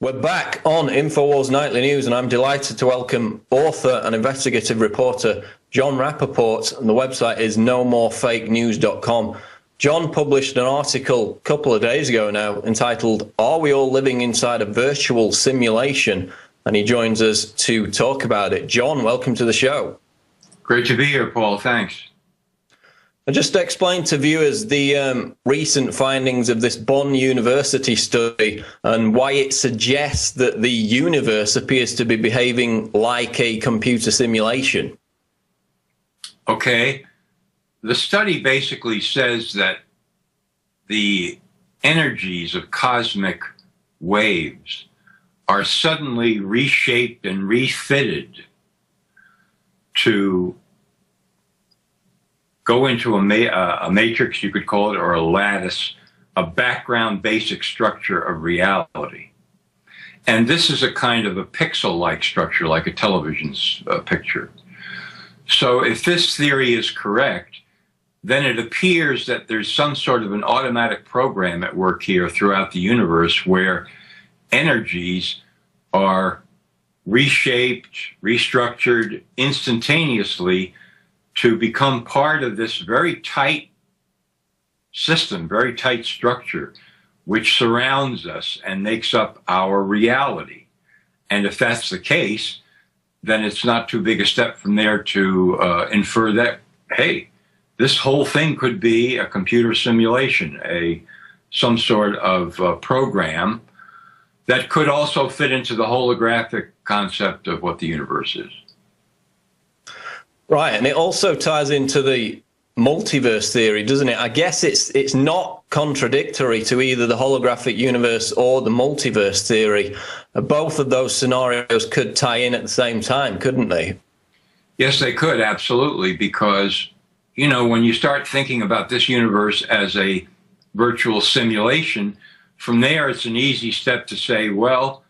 We're back on InfoWars Nightly News, and I'm delighted to welcome author and investigative reporter John Rappaport, and the website is nomorefakenews.com. John published an article a couple of days ago now entitled, "Are We All Living Inside a Virtual Simulation?" And he joins us to talk about it. John, welcome to the show. Great to be here, Paul. Thanks. And just to explain to viewers the recent findings of this Bonn University study and why it suggests that the universe appears to be behaving like a computer simulation. Okay. The study basically says that the energies of cosmic waves are suddenly reshaped and refitted to go into a matrix, you could call it, or a lattice, a background basic structure of reality. And this is a kind of a pixel-like structure, like a television's picture. So if this theory is correct, then it appears that there's some sort of an automatic program at work here throughout the universe where energies are reshaped, restructured instantaneously to become part of this very tight system, very tight structure, which surrounds us and makes up our reality. And if that's the case, then it's not too big a step from there to infer that, hey, this whole thing could be a computer simulation, some sort of program that could also fit into the holographic concept of what the universe is. Right, and it also ties into the multiverse theory, doesn't it? I guess it's not contradictory to either the holographic universe or the multiverse theory. Both of those scenarios could tie in at the same time, couldn't they? Yes, they could, absolutely, because, you know, when you start thinking about this universe as a virtual simulation, from there it's an easy step to say, well,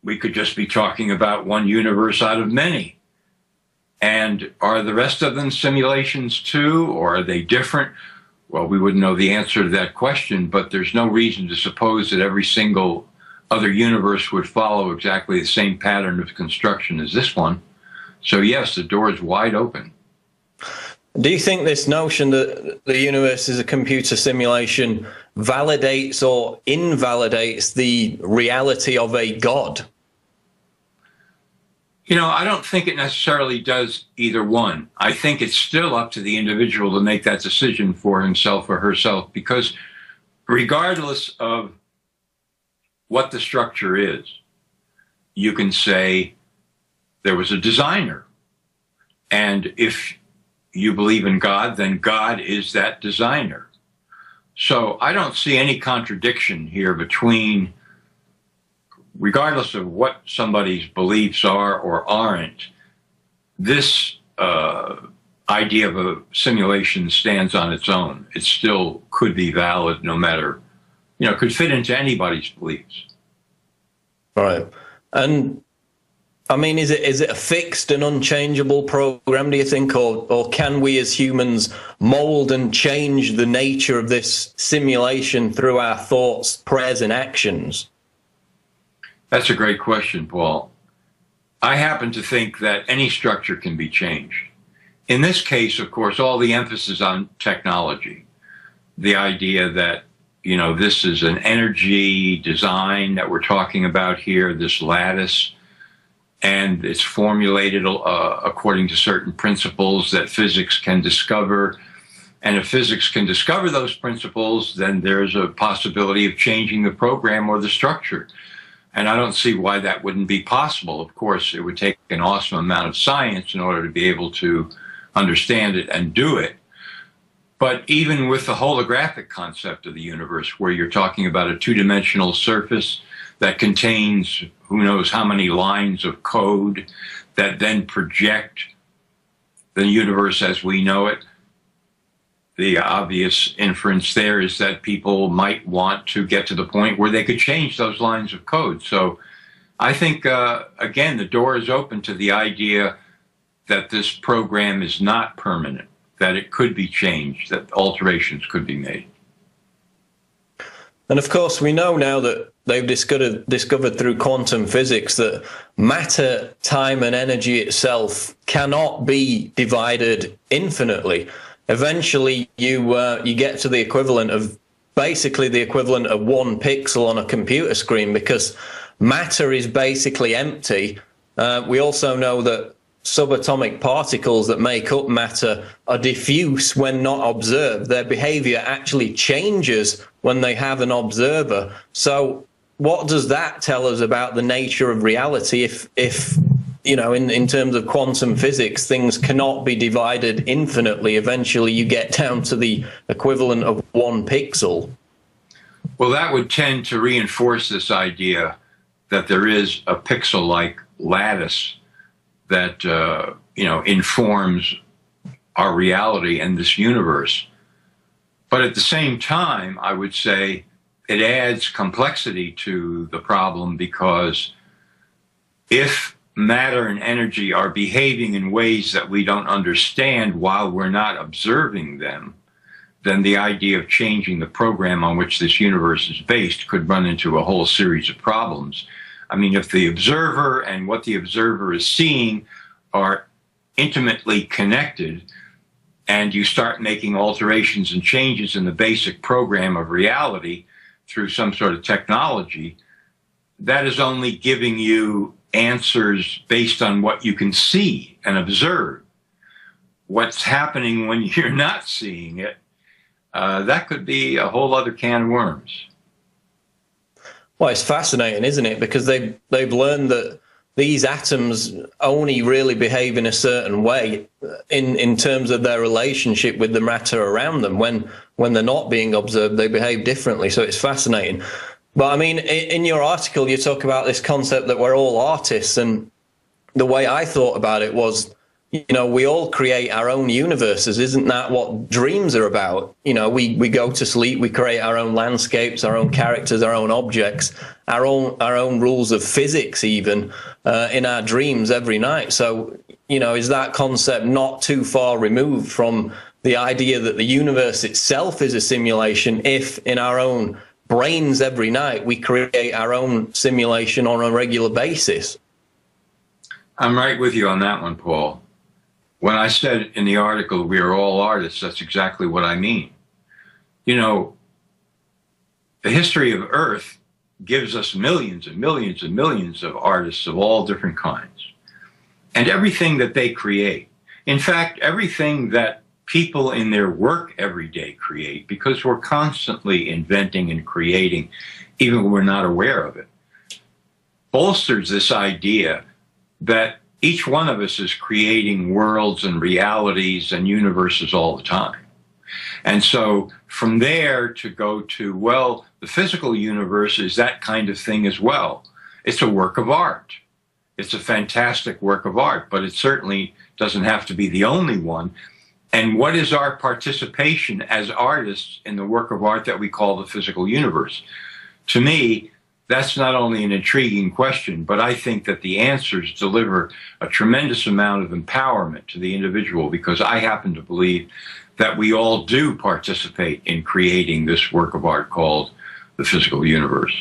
we could just be talking about one universe out of many. And are the rest of them simulations too, or are they different? Well, we wouldn't know the answer to that question, but there's no reason to suppose that every single other universe would follow exactly the same pattern of construction as this one. So yes, the door is wide open. Do you think this notion that the universe is a computer simulation validates or invalidates the reality of a God? You know, I don't think it necessarily does either one. I think it's still up to the individual to make that decision for himself or herself, because regardless of what the structure is, you can say there was a designer. And if you believe in God, then God is that designer. So I don't see any contradiction here between, regardless of what somebody's beliefs are or aren't, this idea of a simulation stands on its own. It still could be valid no matter, you know, could fit into anybody's beliefs. Right. And I mean, is it a fixed and unchangeable program, do you think, or can we as humans mold and change the nature of this simulation through our thoughts, prayers, and actions? That's a great question, Paul. I happen to think that any structure can be changed. In this case, of course, all the emphasis on technology, the idea that, you know, this is an energy design that we're talking about here, this lattice, and it's formulated according to certain principles that physics can discover. And if physics can discover those principles, then there's a possibility of changing the program or the structure. And I don't see why that wouldn't be possible. Of course, it would take an awesome amount of science in order to be able to understand it and do it. But even with the holographic concept of the universe, where you're talking about a two-dimensional surface that contains who knows how many lines of code that then project the universe as we know it, the obvious inference there is that people might want to get to the point where they could change those lines of code. So I think, again, the door is open to the idea that this program is not permanent, that it could be changed, that alterations could be made. And of course, we know now that they've discovered through quantum physics that matter, time, and energy itself cannot be divided infinitely. Eventually, you get to the equivalent of basically the equivalent of 1 pixel on a computer screen, because matter is basically empty. We also know that subatomic particles that make up matter are diffuse when not observed. Their behavior actually changes when they have an observer. So what does that tell us about the nature of reality if you know, in terms of quantum physics, things cannot be divided infinitely? Eventually you get down to the equivalent of 1 pixel. Well, that would tend to reinforce this idea that there is a pixel-like lattice that you know, informs our reality and this universe. But at the same time, I would say it adds complexity to the problem, because if matter and energy are behaving in ways that we don't understand while we're not observing them, then the idea of changing the program on which this universe is based could run into a whole series of problems. I mean, if the observer and what the observer is seeing are intimately connected, and you start making alterations and changes in the basic program of reality through some sort of technology, that is only giving you answers based on what you can see and observe. What's happening when you're not seeing it, that could be a whole other can of worms. Well, it's fascinating, isn't it? Because they've learned that these atoms only really behave in a certain way in terms of their relationship with the matter around them. When they're not being observed, they behave differently. So it's fascinating. But I mean, in your article, you talk about this concept that we're all artists. And the way I thought about it was, you know, we all create our own universes. Isn't that what dreams are about? You know, we go to sleep, we create our own landscapes, our own characters, our own objects, our own rules of physics, even in our dreams every night. So, you know, is that concept not too far removed from the idea that the universe itself is a simulation, if in our own brains every night we create our own simulation on a regular basis? I'm right with you on that one, Paul. When I said in the article, we are all artists, that's exactly what I mean. You know, the history of Earth gives us millions and millions and millions of artists of all different kinds. And everything that they create, in fact, everything that people in their work every day create, because we're constantly inventing and creating, even when we're not aware of it, bolsters this idea that each one of us is creating worlds and realities and universes all the time. And so from there to go to, well, the physical universe is that kind of thing as well. It's a work of art. It's a fantastic work of art, but it certainly doesn't have to be the only one. And what is our participation as artists in the work of art that we call the physical universe? To me, that's not only an intriguing question, but I think that the answers deliver a tremendous amount of empowerment to the individual, because I happen to believe that we all do participate in creating this work of art called the physical universe.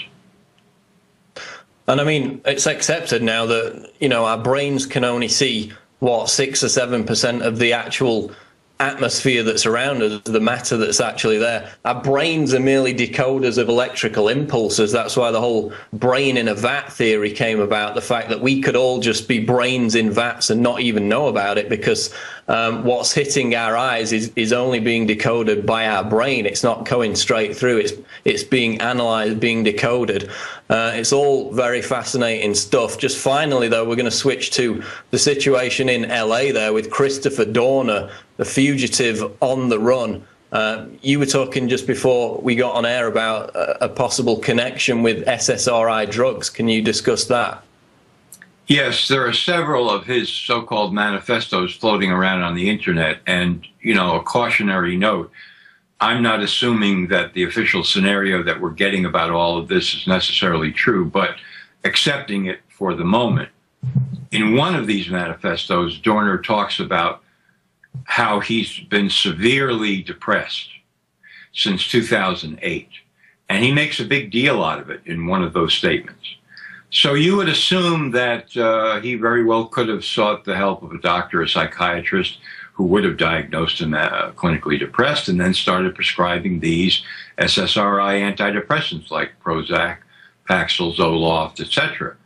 And I mean, it's accepted now that, you know, our brains can only see, what, 6 or 7% of the actual atmosphere that's around us, the matter that's actually there. Our brains are merely decoders of electrical impulses. That's why the whole brain in a vat theory came about, the fact that we could all just be brains in vats and not even know about it, because what's hitting our eyes is only being decoded by our brain. It's not going straight through. It's being analyzed, being decoded. It's all very fascinating stuff. Just finally, though, we're going to switch to the situation in LA there with Christopher Dorner, the fugitive on the run. You were talking just before we got on air about a possible connection with SSRI drugs. Can you discuss that? Yes, there are several of his so-called manifestos floating around on the internet. And, you know, a cautionary note, I'm not assuming that the official scenario that we're getting about all of this is necessarily true, but accepting it for the moment. In one of these manifestos, Dorner talks about how he's been severely depressed since 2008. And he makes a big deal out of it in one of those statements. So you would assume that he very well could have sought the help of a doctor or psychiatrist who would have diagnosed him clinically depressed and then started prescribing these SSRI antidepressants like Prozac, Paxil, Zoloft, etc.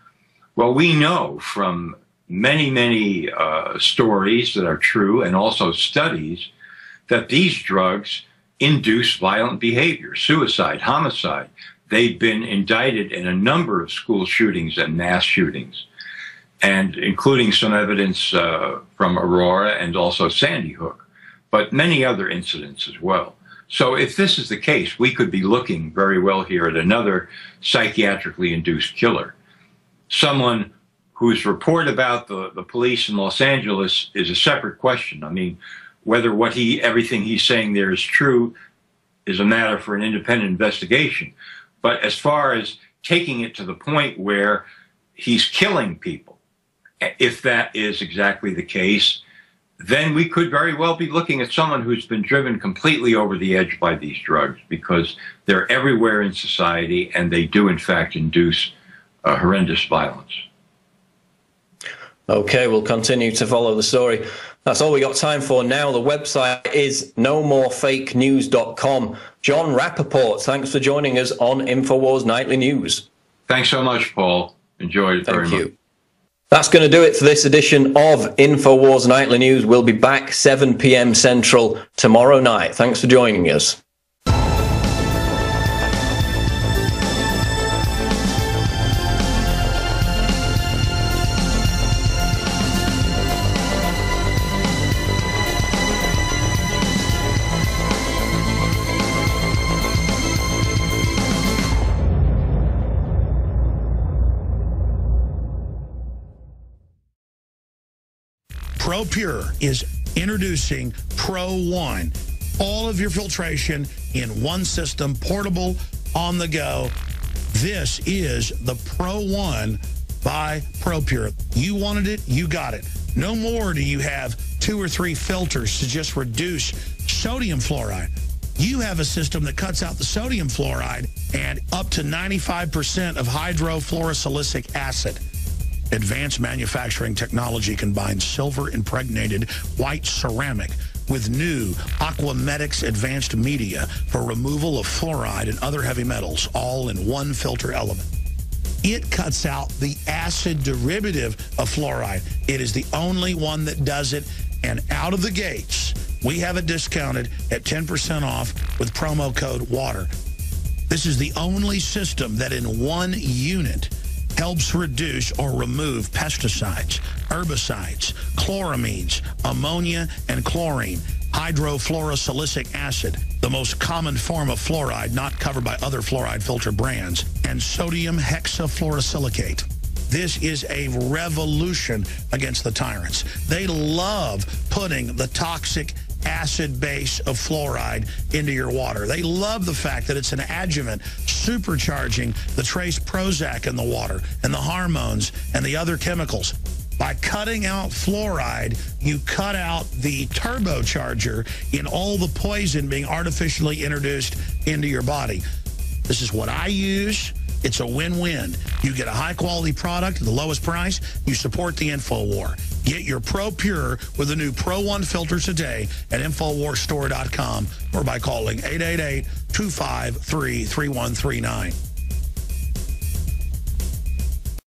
Well, we know from many stories that are true and also studies that these drugs induce violent behavior, suicide, homicide. They've been indicted in a number of school shootings and mass shootings, and including some evidence from Aurora and also Sandy Hook, but many other incidents as well. So if this is the case, we could be looking very well here at another psychiatrically induced killer. Someone whose report about the police in Los Angeles is a separate question. I mean, whether everything he's saying there is true is a matter for an independent investigation. But as far as taking it to the point where he's killing people, if that is exactly the case, then we could very well be looking at someone who's been driven completely over the edge by these drugs, because they're everywhere in society and they do in fact induce horrendous violence. Okay, we'll continue to follow the story. That's all we got time for now. The website is nomorefakenews.com. John Rappaport, thanks for joining us on InfoWars Nightly News. Thanks so much, Paul. Enjoyed it very much. Thank you. That's going to do it for this edition of InfoWars Nightly News. We'll be back 7 p.m. Central tomorrow night. Thanks for joining us. ProPure is introducing Pro One. All of your filtration in one system, portable, on the go. This is the Pro One by ProPure. You wanted it, you got it. No more do you have 2 or 3 filters to just reduce sodium fluoride. You have a system that cuts out the sodium fluoride and up to 95% of hydrofluorosilicic acid. Advanced manufacturing technology combines silver-impregnated white ceramic with new Aquamedics advanced media for removal of fluoride and other heavy metals, all in one filter element. It cuts out the acid derivative of fluoride. It is the only one that does it, and out of the gates, we have it discounted at 10% off with promo code WATER. This is the only system that in one unit helps reduce or remove pesticides, herbicides, chloramines, ammonia, and chlorine, hydrofluorosilicic acid, the most common form of fluoride not covered by other fluoride filter brands, and sodium hexafluorosilicate. This is a revolution against the tyrants. They love putting the toxic acid base of fluoride into your water. They love the fact that it's an adjuvant supercharging the trace Prozac in the water and the hormones and the other chemicals. By cutting out fluoride, you cut out the turbocharger in all the poison being artificially introduced into your body. This is what I use. It's a win-win. You get a high-quality product at the lowest price. You support the InfoWar. Get your ProPure with the new Pro One filter today at InfoWarsStore.com or by calling 888-253-3139.